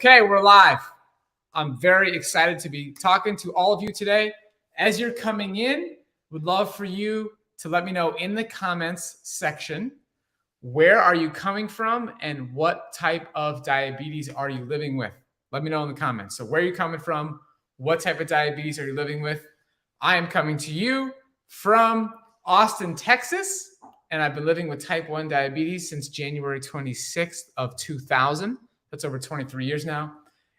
Okay, we're live. I'm very excited to be talking to all of you today. As you're coming in, would love for you to let me know in the comments section, where are you coming from and what type of diabetes are you living with? Let me know in the comments. So where are you coming from? What type of diabetes are you living with? I am coming to you from Austin, Texas, and I've been living with type 1 diabetes since January 26th of 2000. That's over 23 years now.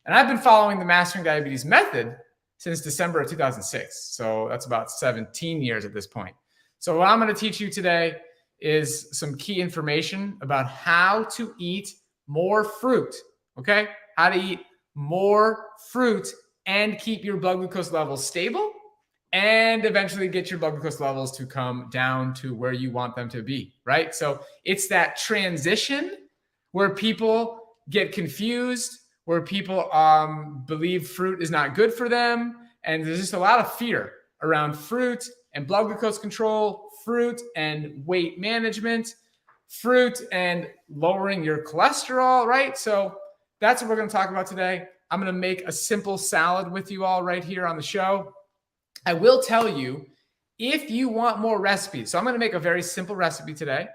And I've been following the Mastering Diabetes method since December of 2006. So that's about 17 years at this point. So what I'm going to teach you today is some key information about how to eat more fruit, okay? How to eat more fruit and keep your blood glucose levels stable and eventually get your blood glucose levels to come down to where you want them to be, right? So it's that transition where people get confused, where people believe fruit is not good for them. And there's just a lot of fear around fruit and blood glucose control, fruit and weight management, fruit and lowering your cholesterol, right? So that's what we're going to talk about today. I'm going to make a simple salad with you all right here on the show. I will tell you, if you want more recipes, so I'm going to make a very simple recipe today.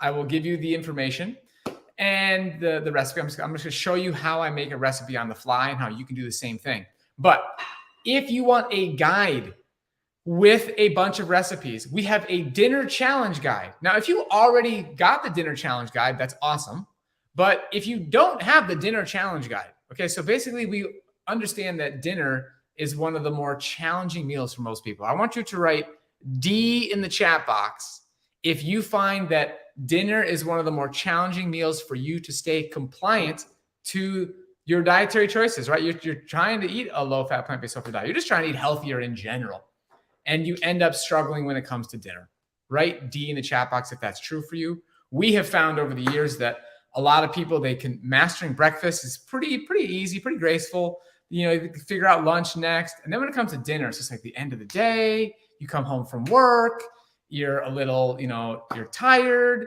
I will give you the information and the recipe. I'm just going to show you how I make a recipe on the fly and how you can do the same thing. But if you want a guide with a bunch of recipes, we have a dinner challenge guide. Now, if you already got the dinner challenge guide, that's awesome. But if you don't have the dinner challenge guide, okay, so basically we understand that dinner is one of the more challenging meals for most people. I want you to write D in the chat box if you find that dinner is one of the more challenging meals for you to stay compliant to your dietary choices, right? You're trying to eat a low-fat, plant-based soul food diet. You're just trying to eat healthier in general. And you end up struggling when it comes to dinner. Write D in the chat box if that's true for you. We have found over the years that a lot of people, mastering breakfast is pretty easy, pretty graceful. You know, you can figure out lunch next. And then when it comes to dinner, it's just like the end of the day. You come home from work. You're a little, you're tired.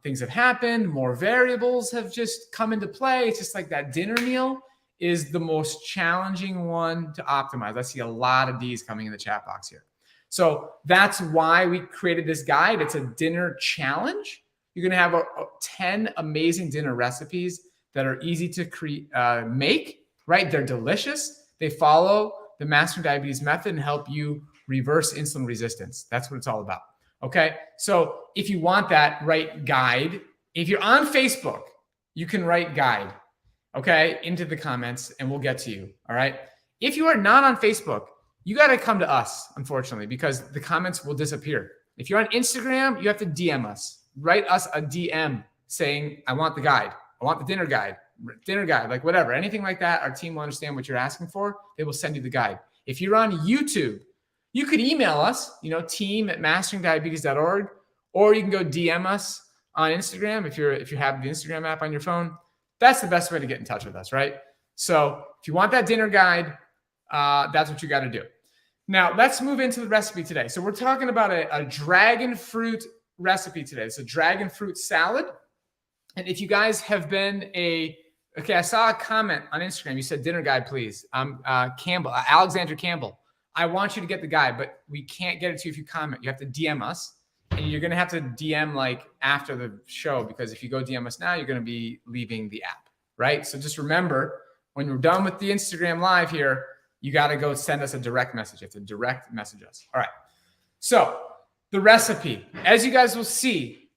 Things have happened. More variables have just come into play. It's just like that dinner meal is the most challenging one to optimize. I see a lot of D's coming in the chat box here. So that's why we created this guide. It's a dinner challenge. You're going to have 10 amazing dinner recipes that are easy to make, right? They're delicious. They follow the Mastering Diabetes method and help you reverse insulin resistance. That's what it's all about. Okay. So if you want that, write guide. If you're on Facebook, you can write guide, okay, into the comments and we'll get to you. All right. If you are not on Facebook, you got to come to us, unfortunately, because the comments will disappear. If you're on Instagram, you have to DM us. Write us a DM saying, I want the guide. I want the dinner guide, like whatever, anything like that. Our team will understand what you're asking for. They will send you the guide. If you're on YouTube, you could email us, team@masteringdiabetes.org, or you can go DM us on Instagram if you have the Instagram app on your phone. That's the best way to get in touch with us, right? So if you want that dinner guide, that's what you got to do. Now, let's move into the recipe today. So we're talking about a dragon fruit recipe today. It's a dragon fruit salad. And if you guys have been I saw a comment on Instagram. You said dinner guide, please. Alexander Campbell. I want you to get the guide, but we can't get it to you if you comment. You have to DM us, and you're going to have to DM like after the show, because if you go DM us now, you're going to be leaving the app, right? So just remember, when we're done with the Instagram live here, you got to go send us a direct message. You have to direct message us. All right. So the recipe, as you guys will see,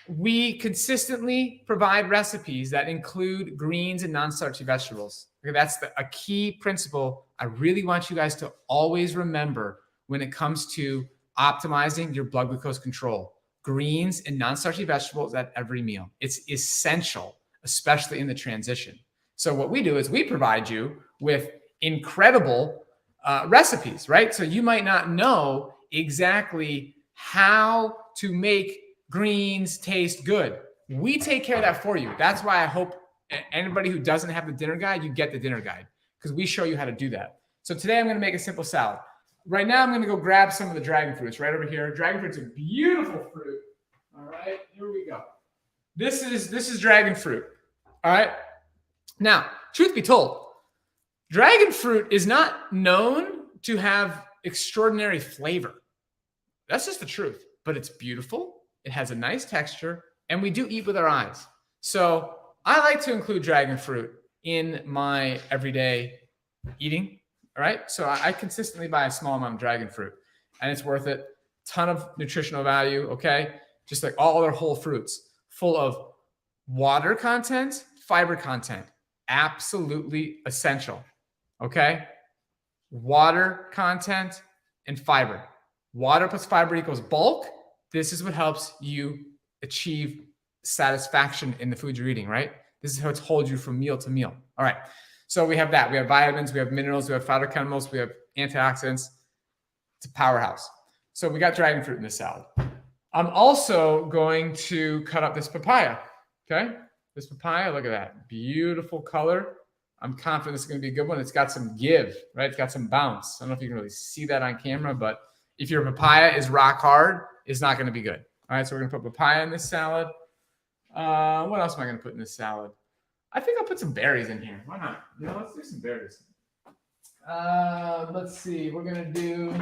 we consistently provide recipes that include greens and non-starchy vegetables. Okay, that's a key principle I really want you guys to always remember when it comes to optimizing your blood glucose control. Greens and non-starchy vegetables at every meal. It's essential, especially in the transition. So what we do is we provide you with incredible recipes, right? So you might not know exactly how to make greens taste good. We take care of that for you. That's why I hope anybody who doesn't have the dinner guide, you get the dinner guide, because we show you how to do that. So today I'm going to make a simple salad. Right now I'm going to go grab some of the dragon fruits right over here. Dragon fruit's a beautiful fruit. All right, here we go. This is dragon fruit. All right. Now, truth be told, dragon fruit is not known to have extraordinary flavor. That's just the truth, but it's beautiful. It has a nice texture, and we do eat with our eyes. So I like to include dragon fruit in my everyday eating. All right. So I consistently buy a small amount of dragon fruit, and it's worth it. Ton of nutritional value. Okay. Just like all other whole fruits, full of water content, fiber content, absolutely essential. Okay. Water content and fiber. Water plus fiber equals bulk. This is what helps you achieve satisfaction in the food you're eating, right? This is how it's holds you from meal to meal. All right. So we have that. We have vitamins, we have minerals, we have phytochemicals, we have antioxidants. It's a powerhouse. So we got dragon fruit in this salad. I'm also going to cut up this papaya. Okay. This papaya, look at that. Beautiful color. I'm confident this is going to be a good one. It's got some give, right? It's got some bounce. I don't know if you can really see that on camera, but if your papaya is rock hard, it's not going to be good. All right. So we're going to put papaya in this salad. What else am I going to put in this salad? I think I'll put some berries in here. Why not? Let's do some berries. Let's see. We're going to do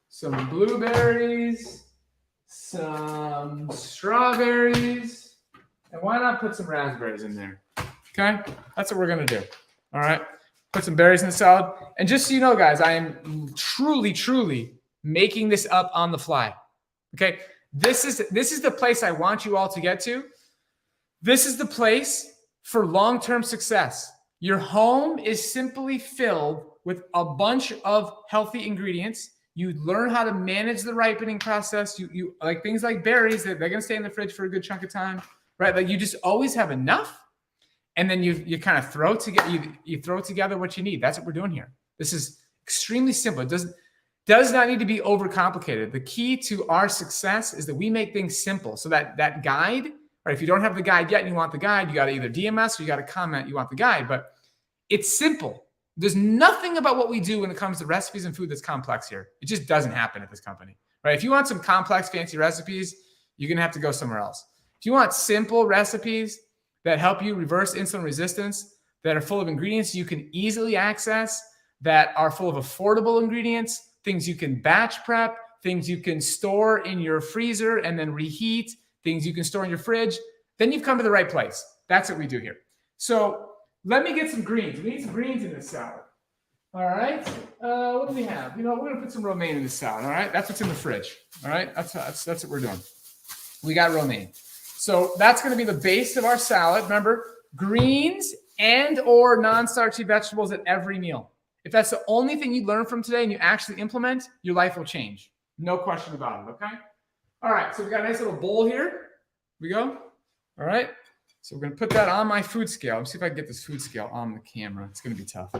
some blueberries, some strawberries, and why not put some raspberries in there? Okay? That's what we're going to do. All right? Put some berries in the salad. And just so you know, guys, I am truly, truly making this up on the fly. Okay? This is the place I want you all to get to. This is the place for long-term success. Your home is simply filled with a bunch of healthy ingredients. You learn how to manage the ripening process. You like things like berries that they're going to stay in the fridge for a good chunk of time, right? Like you just always have enough. And then you kind of throw together, you throw together what you need. That's what we're doing here. This is extremely simple. It does not need to be overcomplicated. The key to our success is that we make things simple. So that guide, right? If you don't have the guide yet and you want the guide, you got to either DM us or you got to comment you want the guide. But it's simple. There's nothing about what we do when it comes to recipes and food that's complex here. It just doesn't happen at this company, right? If you want some complex, fancy recipes, you're going to have to go somewhere else. If you want simple recipes that help you reverse insulin resistance, that are full of ingredients you can easily access, that are full of affordable ingredients, things you can batch prep, things you can store in your freezer and then reheat, things you can store in your fridge, then you've come to the right place. That's what we do here. So let me get some greens. We need some greens in this salad. All right. What do we have? We're going to put some romaine in this salad. All right. That's what's in the fridge. All right. That's what we're doing. We got romaine. So that's going to be the base of our salad. Remember, greens and or non-starchy vegetables at every meal. If that's the only thing you learn from today and you actually implement, your life will change. No question about it. Okay. All right. So we got a nice little bowl here. Here we go. All right. So we're going to put that on my food scale. Let's see if I can get this food scale on the camera. It's going to be tough.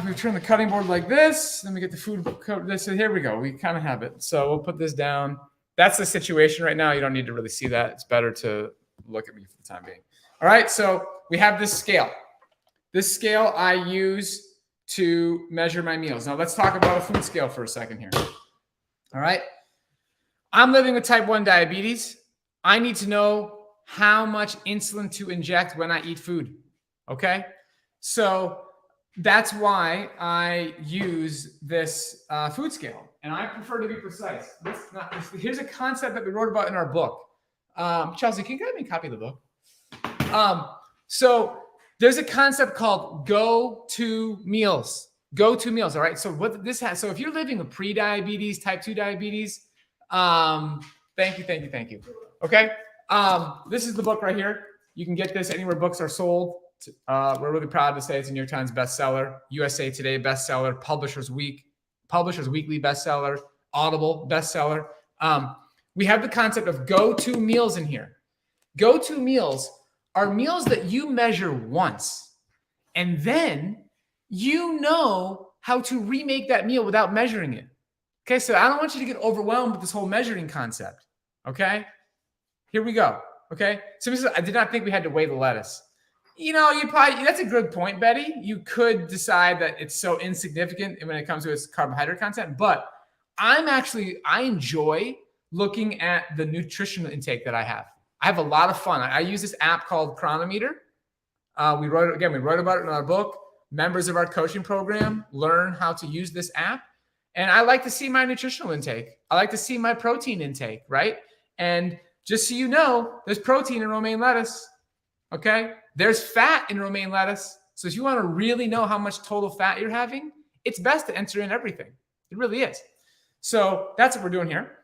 We turn the cutting board like this. Then we get the food coat. So here we go. We kind of have it. So we'll put this down. That's the situation right now. You don't need to really see that. It's better to look at me for the time being. All right. So we have this scale. This scale I use to measure my meals. Now let's talk about a food scale for a second here. All right. I'm living with type 1 diabetes. I need to know how much insulin to inject when I eat food. Okay. So that's why I use this food scale. And I prefer to be precise. Here's a concept that we wrote about in our book. Chelsea, can you get me a copy of the book? So there's a concept called go-to meals. Go-to meals. All right. So what this has, so if you're living with pre-diabetes, type 2 diabetes, thank you. Okay. This is the book right here. You can get this anywhere books are sold. We're really proud to say it's a New York Times bestseller, USA Today bestseller, Publishers Weekly bestseller, Audible bestseller. We have the concept of go-to meals in here. Go-to meals are meals that you measure once, and then you know how to remake that meal without measuring it. Okay, so I don't want you to get overwhelmed with this whole measuring concept. Okay, here we go. Okay, so I did not think we had to weigh the lettuce. That's a good point, Betty. You could decide that it's so insignificant when it comes to its carbohydrate content, but I enjoy looking at the nutritional intake that I have. I have a lot of fun. I use this app called Chronometer. We wrote about it in our book. Members of our coaching program learn how to use this app. And I like to see my nutritional intake. I like to see my protein intake, right? And just so you know, there's protein in romaine lettuce, okay? There's fat in romaine lettuce. So if you want to really know how much total fat you're having, it's best to enter in everything. It really is. So that's what we're doing here.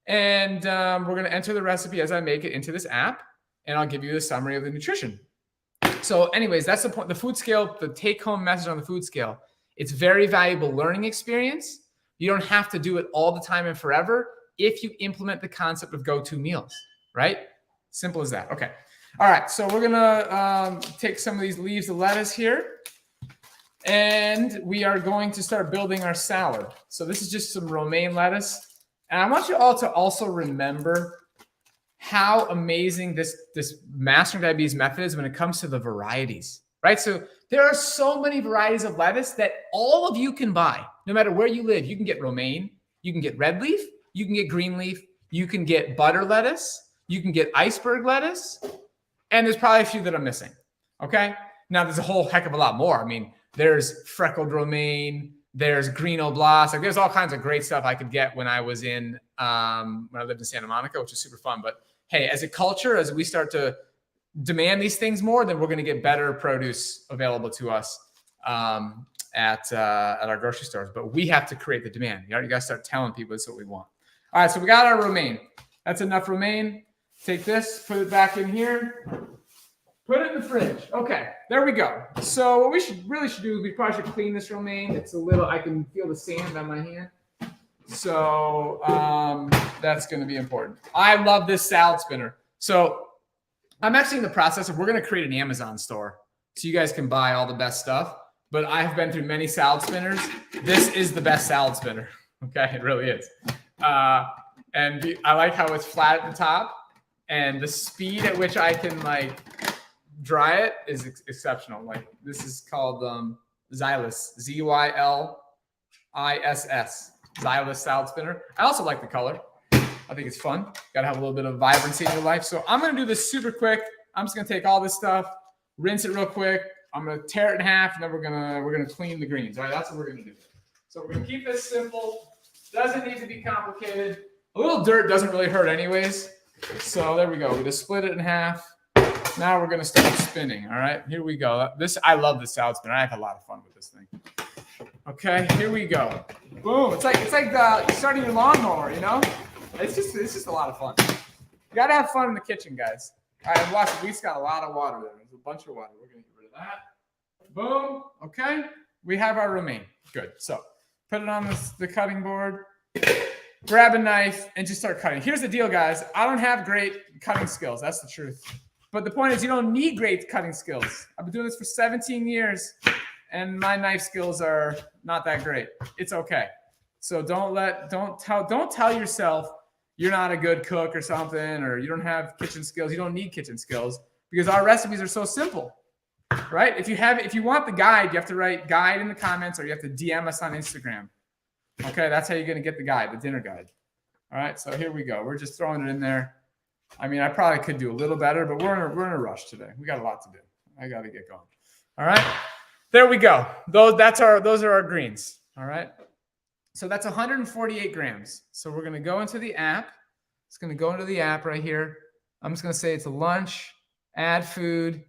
And we're going to enter the recipe as I make it into this app, and I'll give you a summary of the nutrition. So anyways, that's the point. The food scale, the take-home message on the food scale, it's very valuable learning experience. You don't have to do it all the time and forever if you implement the concept of go-to meals, right? Simple as that. Okay. All right. So we're going to take some of these leaves of lettuce here, and we are going to start building our salad. So this is just some romaine lettuce. And I want you all to also remember how amazing this mastering diabetes method is when it comes to the varieties, right? So there are so many varieties of lettuce that all of you can buy, no matter where you live. You can get romaine, you can get red leaf, you can get green leaf, you can get butter lettuce, you can get iceberg lettuce, and there's probably a few that I'm missing, okay? Now, there's a whole heck of a lot more. I mean, there's freckled romaine, there's green oblast. Like, there's all kinds of great stuff I could get when I was in, when I lived in Santa Monica, which is super fun. But hey, as a culture, as we start to demand these things more, then we're going to get better produce available to us at our grocery stores. But we have to create the demand. You got to start telling people this is what we want. All right, so we got our romaine. That's enough romaine. Take this, put it back in here, put it in the fridge. Okay, there we go. So what we really should do is we probably should clean this romaine. It's a little, I can feel the sand on my hand. So that's going to be important. I love this salad spinner. So I'm actually in the process of, we're going to create an Amazon store so you guys can buy all the best stuff. But I have been through many salad spinners. This is the best salad spinner. Okay, it really is. And I like how it's flat at the top, and the speed at which I can like dry it is exceptional. Like, this is called Xylus, Zyliss, Xylus salad spinner. I also like the color. I think it's fun. Got to have a little bit of vibrancy in your life. So I'm going to do this super quick. I'm just going to take all this stuff, rinse it real quick. I'm going to tear it in half, and then we're going to clean the greens. All right, that's what we're going to do. So we're going to keep this simple. Doesn't need to be complicated. A little dirt doesn't really hurt anyways. So there we go. We just split it in half. Now we're going to start spinning. All right, here we go. I love the salad spinner. I have a lot of fun with this thing. Okay, here we go. Boom. It's like starting your lawnmower, you know? It's just a lot of fun. You got to have fun in the kitchen, guys. All right, watch it. We just got a lot of water there. There's a bunch of water. We're going to get rid of that. Boom. Okay. We have our romaine. Good. So put it on the cutting board. Grab a knife and just start cutting. Here's the deal, guys. I don't have great cutting skills. That's the truth. But the point is, you don't need great cutting skills. I've been doing this for 17 years, and my knife skills are not that great. It's okay. So don't tell yourself you're not a good cook or something, or you don't have kitchen skills. You don't need kitchen skills, because our recipes are so simple, right? If you want the guide, you have to write guide in the comments, or you have to DM us on Instagram. Okay, that's how you're going to get the guide, the dinner guide. All right, so here we go. We're just throwing it in there. I mean, I probably could do a little better, but we're in a rush today. We got a lot to do. I got to get going. All right, there we go. Those are our greens. All right, so that's 148 grams. So we're going to go into the app. It's going to go into the app right here. I'm just going to say it's a lunch. Add food.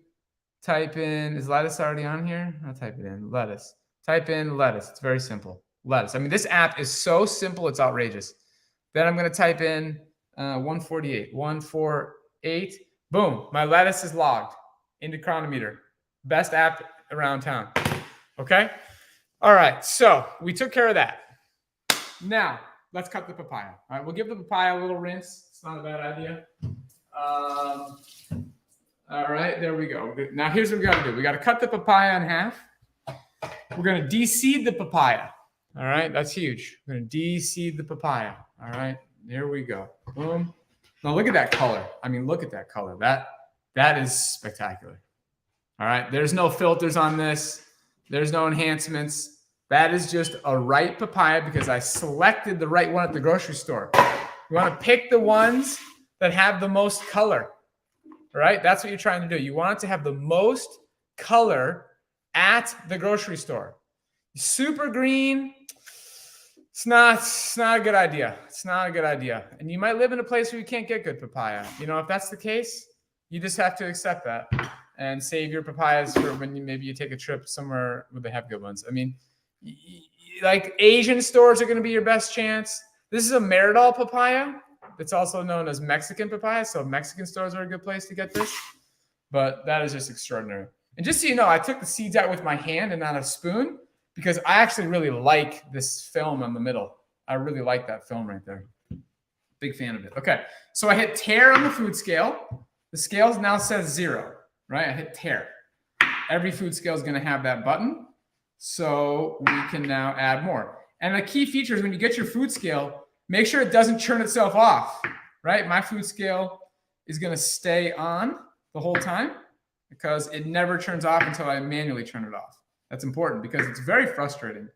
Type in, is lettuce already on here? I'll type it in, lettuce. Type in lettuce. It's very simple. Lettuce. I mean, this app is so simple, it's outrageous. Then I'm going to type in 148. Boom. My lettuce is logged into Chronometer. Best app around town. Okay? All right. So we took care of that. Now, let's cut the papaya. All right. We'll give the papaya a little rinse. It's not a bad idea. All right. There we go. Now, here's what we got to do. We got to cut the papaya in half. We're going to de-seed the papaya. All right, that's huge. We're going to de-seed the papaya. All right, there we go. Boom. Now look at that color. I mean, look at that color. That is spectacular. All right, there's no filters on this. There's no enhancements. That is just a ripe papaya because I selected the right one at the grocery store. You want to pick the ones that have the most color. All right, that's what you're trying to do. You want it to have the most color at the grocery store. Super green, it's not a good idea. It's not a good idea. And you might live in a place where you can't get good papaya. You know, if that's the case, you just have to accept that and save your papayas for when maybe you take a trip somewhere where they have good ones. I mean, like Asian stores are going to be your best chance. This is a Meridol papaya. It's also known as Mexican papaya. So Mexican stores are a good place to get this. But that is just extraordinary. And just so you know, I took the seeds out with my hand and not a spoon because I actually really like this film in the middle. I really like that film right there. Big fan of it. Okay, so I hit tear on the food scale. The scale now says 0, right? I hit tear. Every food scale is going to have that button. So we can now add more. And the key feature is when you get your food scale, make sure it doesn't turn itself off, right? My food scale is going to stay on the whole time because it never turns off until I manually turn it off. That's important because it's very frustrating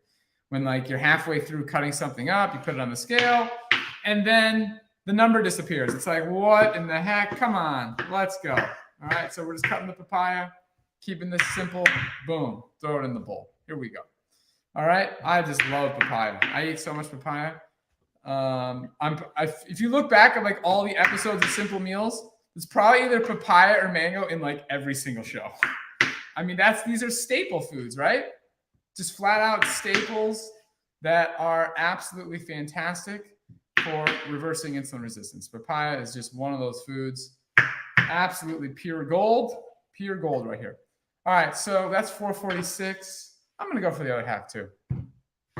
when like you're halfway through cutting something up, you put it on the scale, and then the number disappears. It's like, what in the heck? Come on, let's go. All right, so we're just cutting the papaya, keeping this simple. Boom, throw it in the bowl. Here we go. All right, I just love papaya. I eat so much papaya. If you look back at like all the episodes of Simple Meals, it's probably either papaya or mango in like every single show. I mean, these are staple foods, right? Just flat out staples that are absolutely fantastic for reversing insulin resistance. Papaya is just one of those foods. Absolutely pure gold right here. All right, so that's 446. I'm gonna go for the other half too.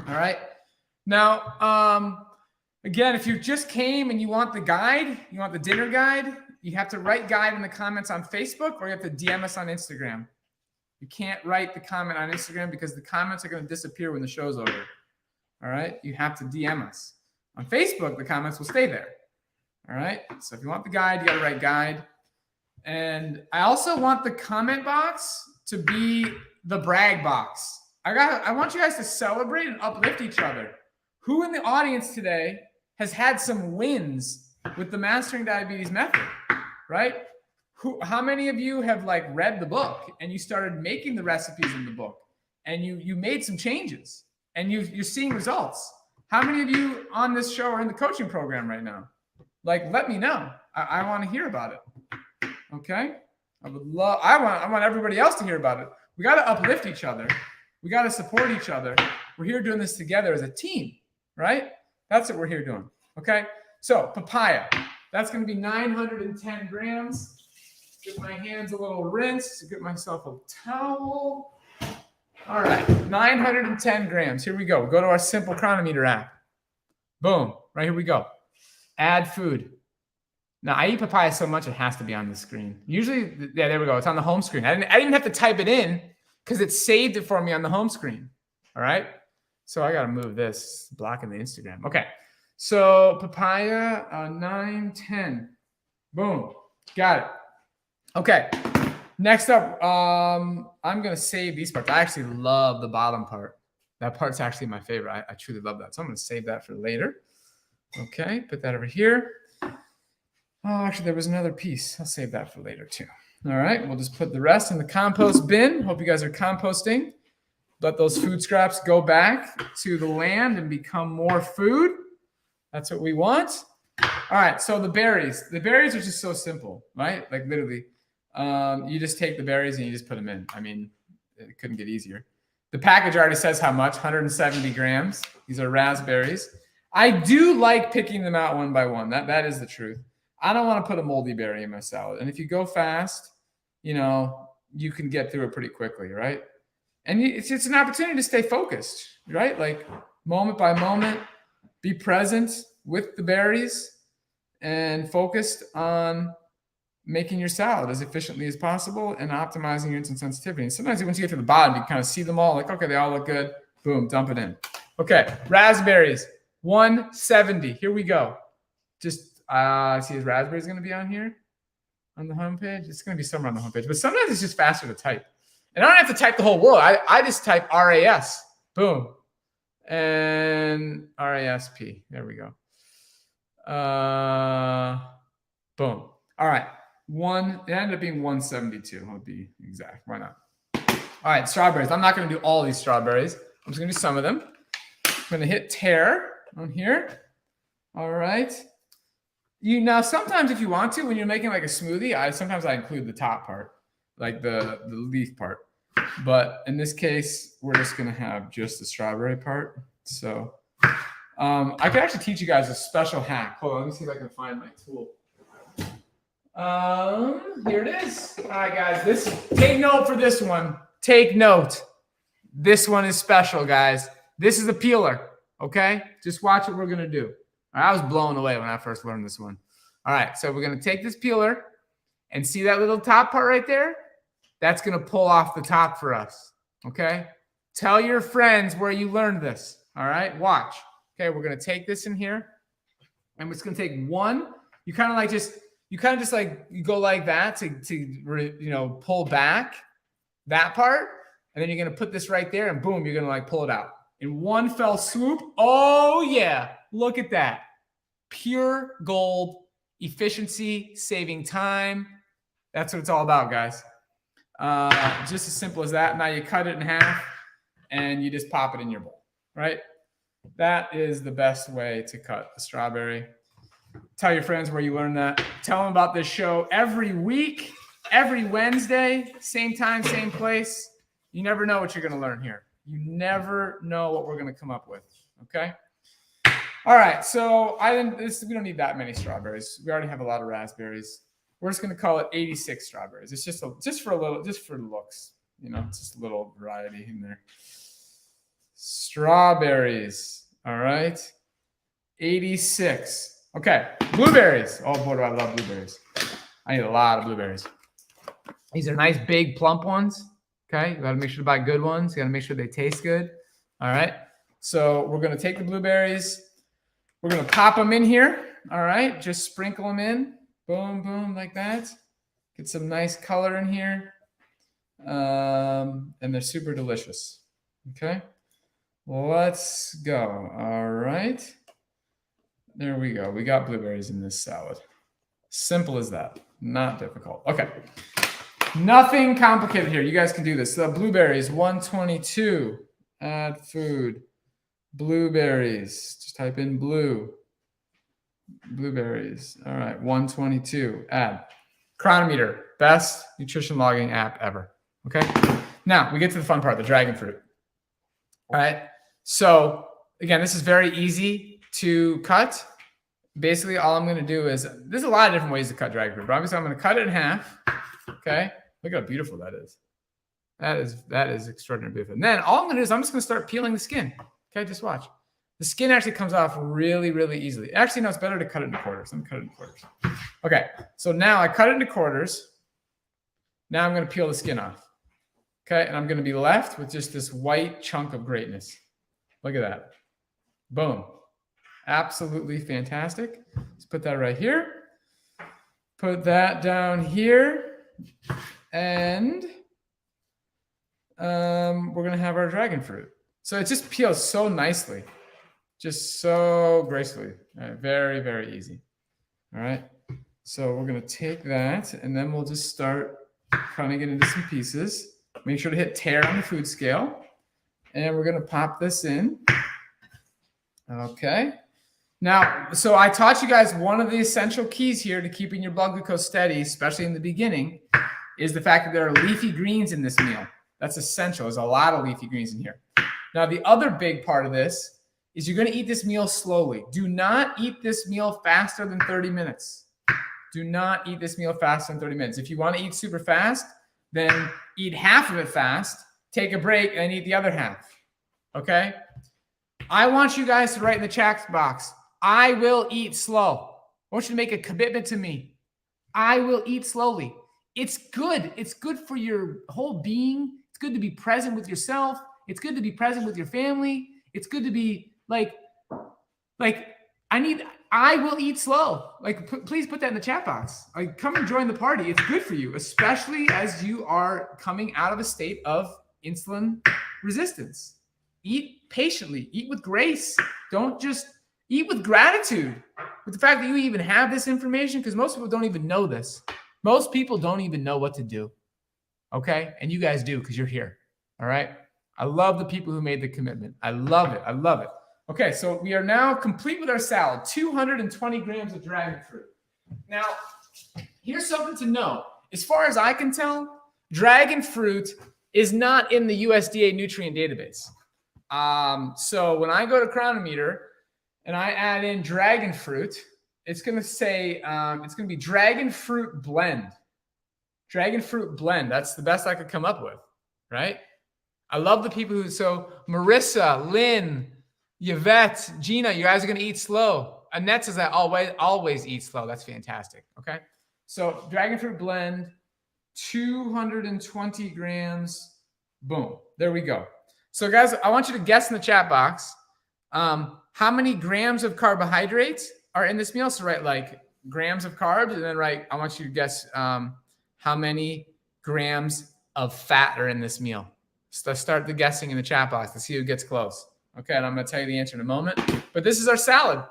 All right. Now, again, if you just came and you want the guide, you want the dinner guide, you have to write guide in the comments on Facebook or you have to DM us on Instagram. You can't write the comment on Instagram because the comments are going to disappear when the show's over. All right. You have to DM us. On Facebook, the comments will stay there. All right. So if you want the guide, you got to write guide. And I also want the comment box to be the brag box. I want you guys to celebrate and uplift each other. Who in the audience today has had some wins with the Mastering Diabetes Method, right? How many of you have like read the book and you started making the recipes in the book and you made some changes and you're seeing results? How many of you on this show are in the coaching program right now? Like, let me know. I want to hear about it. Okay. I want everybody else to hear about it. We got to uplift each other. We got to support each other. We're here doing this together as a team, right? That's what we're here doing. Okay. So papaya, that's going to be 910 grams. Get my hands a little rinsed. Get myself a towel. All right, 910 grams. Here we go. Go to our Simple Chronometer app. Boom, right here we go. Add food. Now, I eat papaya so much, it has to be on the screen. Usually, yeah, there we go. It's on the home screen. I didn't even have to type it in because it saved it for me on the home screen. All right, so I got to move this, blocking the Instagram. Okay, so papaya, 910. Boom, got it. Okay, next up, I'm going to save these parts. I actually love the bottom part. That part's actually my favorite. I truly love that. So I'm going to save that for later. Okay, put that over here. Oh, actually, there was another piece. I'll save that for later too. All right, we'll just put the rest in the compost bin. Hope you guys are composting. Let those food scraps go back to the land and become more food. That's what we want. All right, so the berries. The berries are just so simple, right? Like literally. You just take the berries and you just put them in. I mean, it couldn't get easier. The package already says how much, 170 grams. These are raspberries. I do like picking them out one by one. That is the truth. I don't want to put a moldy berry in my salad. And if you go fast, you know, you can get through it pretty quickly, right? And it's an opportunity to stay focused, right? Like moment by moment, be present with the berries and focused on making your salad as efficiently as possible and optimizing your insulin sensitivity. And sometimes once you get to the bottom, you kind of see them all like, okay, they all look good. Boom, dump it in. Okay, raspberries, 170. Here we go. Just see his raspberries going to be on here on the homepage. It's going to be somewhere on the homepage, but sometimes it's just faster to type. And I don't have to type the whole word. I just type RAS. Boom. And RASP. There we go. Boom. All right. It ended up being 172. I'll be exact. Why not? All right, strawberries. I'm not going to do all these strawberries. I'm just going to do some of them. I'm going to hit tear on here. All right. Now sometimes if you want to, when you're making like a smoothie, sometimes I include the top part, like the leaf part. But in this case, we're just going to have just the strawberry part. So I could actually teach you guys a special hack. Hold on, let me see if I can find my tool. Here it is. All right, guys, take note for this one. Take note. This one is special, guys. This is a peeler, okay? Just watch what we're going to do. All right, I was blown away when I first learned this one. All right, so we're going to take this peeler and see that little top part right there? That's going to pull off the top for us, okay? Tell your friends where you learned this, all right? Watch. Okay, we're going to take this in here, and it's going to take one. You kind of just like you go like that to pull back that part, and then you're going to put this right there, and boom, you're going to like pull it out in one fell swoop. Oh yeah, look at that. Pure gold, efficiency, saving time. That's what it's all about, guys. Just as simple as that. Now you cut it in half and you just pop it in your bowl, right? That is the best way to cut a strawberry. Tell your friends where you learned that. Tell them about this show every week, every Wednesday, same time, same place. You never know what you're going to learn here. You never know what we're going to come up with, okay? All right, so we don't need that many strawberries. We already have a lot of raspberries. We're just going to call it 86 strawberries. It's just for looks, it's just a little variety in there. Strawberries, all right, 86. Okay, blueberries. Oh boy, do I love blueberries. I need a lot of blueberries. These are nice, big, plump ones. Okay, you got to make sure to buy good ones. You got to make sure they taste good. All right, so we're going to take the blueberries. We're going to pop them in here. All right, just sprinkle them in. Boom, boom, like that. Get some nice color in here. And they're super delicious. Okay, let's go. All right. There we go. We got blueberries in this salad. Simple as that. Not difficult. Okay. Nothing complicated here. You guys can do this. So blueberries, 122. Add food. Blueberries. Just type in blueberries. All right. 122. Add. Chronometer. Best nutrition logging app ever. Okay. Now we get to the fun part, the dragon fruit. All right. So again, this is very easy to cut. Basically, all I'm going to do is, there's a lot of different ways to cut dragon fruit, but obviously I'm going to cut it in half. Okay. Look how beautiful that is. That is extraordinarily beautiful. And then all I'm going to do is I'm just going to start peeling the skin. Okay. Just watch. The skin actually comes off really, really easily. Actually, no, it's better to cut it into quarters. I'm going to cut it into quarters. Okay. So now I cut it into quarters. Now I'm going to peel the skin off. Okay. And I'm going to be left with just this white chunk of greatness. Look at that. Boom. Absolutely fantastic. Let's put that right here. Put that down here. And we're going to have our dragon fruit. So it just peels so nicely. Just so gracefully. All right, very, very easy. All right. So we're going to take that and then we'll just start cutting it into some pieces. Make sure to hit tear on the food scale. And we're going to pop this in. Okay. Now, so I taught you guys one of the essential keys here to keeping your blood glucose steady, especially in the beginning, is the fact that there are leafy greens in this meal. That's essential. There's a lot of leafy greens in here. Now, the other big part of this is you're going to eat this meal slowly. Do not eat this meal faster than 30 minutes. Do not eat this meal faster than 30 minutes. If you want to eat super fast, then eat half of it fast, take a break, and eat the other half. Okay? I want you guys to write in the chat box, I will eat slow. I want you to make a commitment to me. I will eat slowly. It's good. It's good for your whole being. It's good to be present with yourself. It's good to be present with your family. It's good to be I will eat slow. Please put that in the chat box. Come and join the party. It's good for you, especially as you are coming out of a state of insulin resistance. Eat patiently. Eat with grace. Don't just eat with gratitude. With the fact that you even have this information, because most people don't even know this. Most people don't even know what to do. Okay? And you guys do because you're here. All right. I love the people who made the commitment. I love it. I love it. Okay, so we are now complete with our salad. 220 grams of dragon fruit. Now, here's something to know. As far as I can tell, dragon fruit is not in the USDA nutrient database. So when I go to Chronometer and I add in dragon fruit, it's going to say, it's going to be dragon fruit blend. Dragon fruit blend. That's the best I could come up with, right? I love the people who, so Marissa, Lynn, Yvette, Gina, you guys are going to eat slow. Annette says I always eat slow. That's fantastic. Okay. So dragon fruit blend, 220 grams. Boom. There we go. So guys, I want you to guess in the chat box how many grams of carbohydrates are in this meal. So write like grams of carbs, and then write, I want you to guess how many grams of fat are in this meal. So let's start the guessing in the chat box to see who gets close. Okay, and I'm going to tell you the answer in a moment. But this is our salad.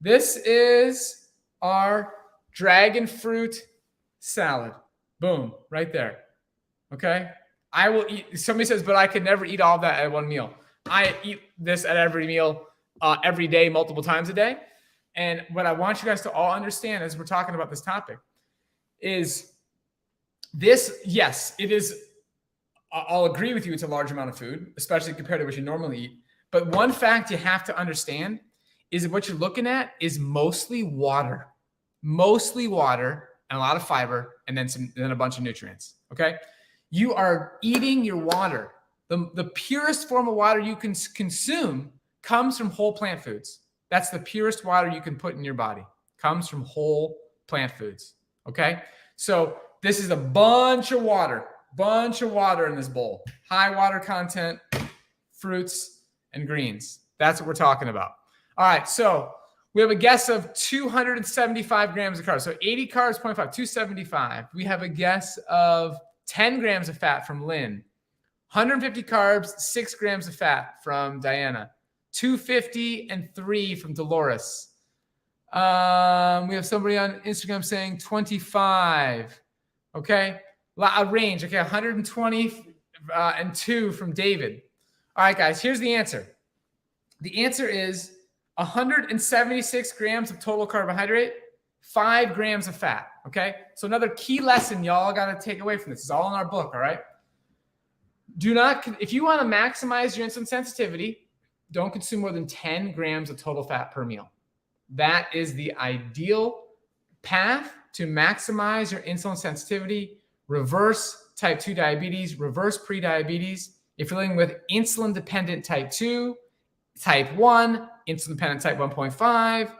This is our dragon fruit salad. Boom, right there. Okay? I will eat, somebody says, but I could never eat all of that at one meal. I eat this at every meal, every day, multiple times a day. And what I want you guys to all understand as we're talking about this topic is this, yes, it is, I'll agree with you, it's a large amount of food, especially compared to what you normally eat. But one fact you have to understand is that what you're looking at is mostly water and a lot of fiber, and then a bunch of nutrients. Okay. You are eating your water. The purest form of water you can consume comes from whole plant foods. That's the purest water you can put in your body. Comes from whole plant foods. Okay. So this is a bunch of water in this bowl. High water content, fruits and greens. That's what we're talking about. All right. So we have a guess of 275 grams of carbs. So 80 carbs, 0.5, 275. We have a guess of 10 grams of fat from Lynn. 150 carbs, 6 grams of fat from Diana. 250 and 3 from Dolores. We have somebody on Instagram saying 25. Okay. A range. Okay. 120 and 2 from David. All right, guys, here's the answer. The answer is 176 grams of total carbohydrate, 5 grams of fat. Okay. So another key lesson y'all got to take away from this. It's all in our book. All right. If you want to maximize your insulin sensitivity, don't consume more than 10 grams of total fat per meal. That is the ideal path to maximize your insulin sensitivity, reverse type 2 diabetes, reverse prediabetes. If you're living with insulin dependent type 2, type 1, insulin dependent type 1.5,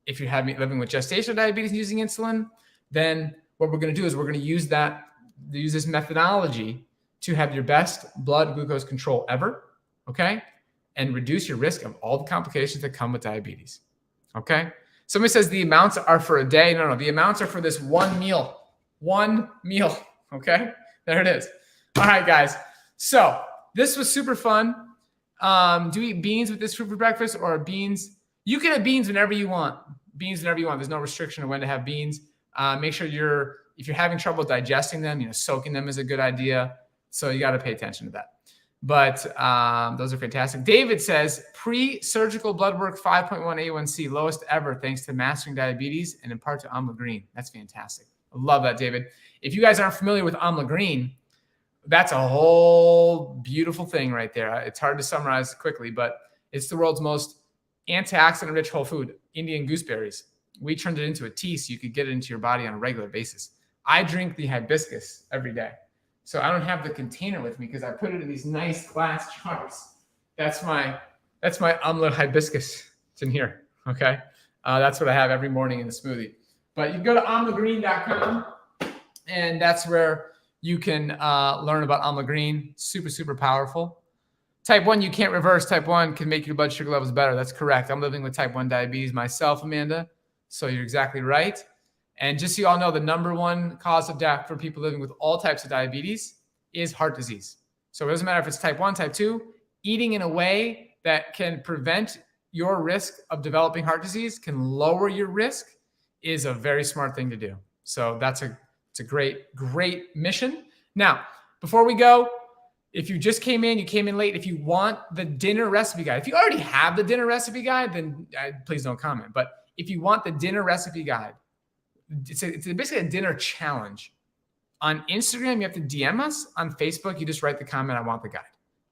if you're living with gestational diabetes and using insulin, then what we're going to do is we're going to use this methodology to have your best blood glucose control ever, okay? And reduce your risk of all the complications that come with diabetes, okay? Somebody says the amounts are for a day. No, the amounts are for this one meal, okay? There it is. All right, guys. So this was super fun. Do you eat beans with this fruit for breakfast or beans? You can have beans whenever you want. There's no restriction on when to have beans. Make sure if you're having trouble digesting them, soaking them is a good idea. So you got to pay attention to that. But those are fantastic. David says pre-surgical blood work 5.1 A1C, lowest ever, thanks to mastering diabetes and in part to Amla Green. That's fantastic. I love that, David. If you guys aren't familiar with Amla Green, that's a whole beautiful thing right there. It's hard to summarize quickly, but it's the world's most antioxidant-rich whole food, Indian gooseberries. We turned it into a tea so you could get it into your body on a regular basis. I drink the hibiscus every day. So I don't have the container with me because I put it in these nice glass jars. That's my Amla hibiscus. It's in here, okay? That's what I have every morning in the smoothie. But you can go to amlagreen.com, and that's where you can learn about Amla Green. Super, super powerful. Type 1, you can't reverse. Type 1 can make your blood sugar levels better. That's correct. I'm living with type 1 diabetes myself, Amanda. So you're exactly right. And just so you all know, the number one cause of death for people living with all types of diabetes is heart disease. So it doesn't matter if it's type 1, type 2, eating in a way that can prevent your risk of developing heart disease, can lower your risk, is a very smart thing to do. So it's a great, great mission. Now, before we go, If you just came in, you came in late. If you want the dinner recipe guide, if you already have the dinner recipe guide, then please don't comment. But if you want the dinner recipe guide, it's basically a dinner challenge. On Instagram, you have to DM us. On Facebook, you just write the comment, I want the guide.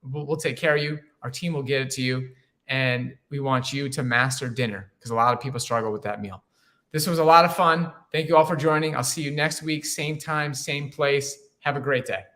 We'll take care of you. Our team will get it to you. And we want you to master dinner because a lot of people struggle with that meal. This was a lot of fun. Thank you all for joining. I'll see you next week, same time, same place. Have a great day.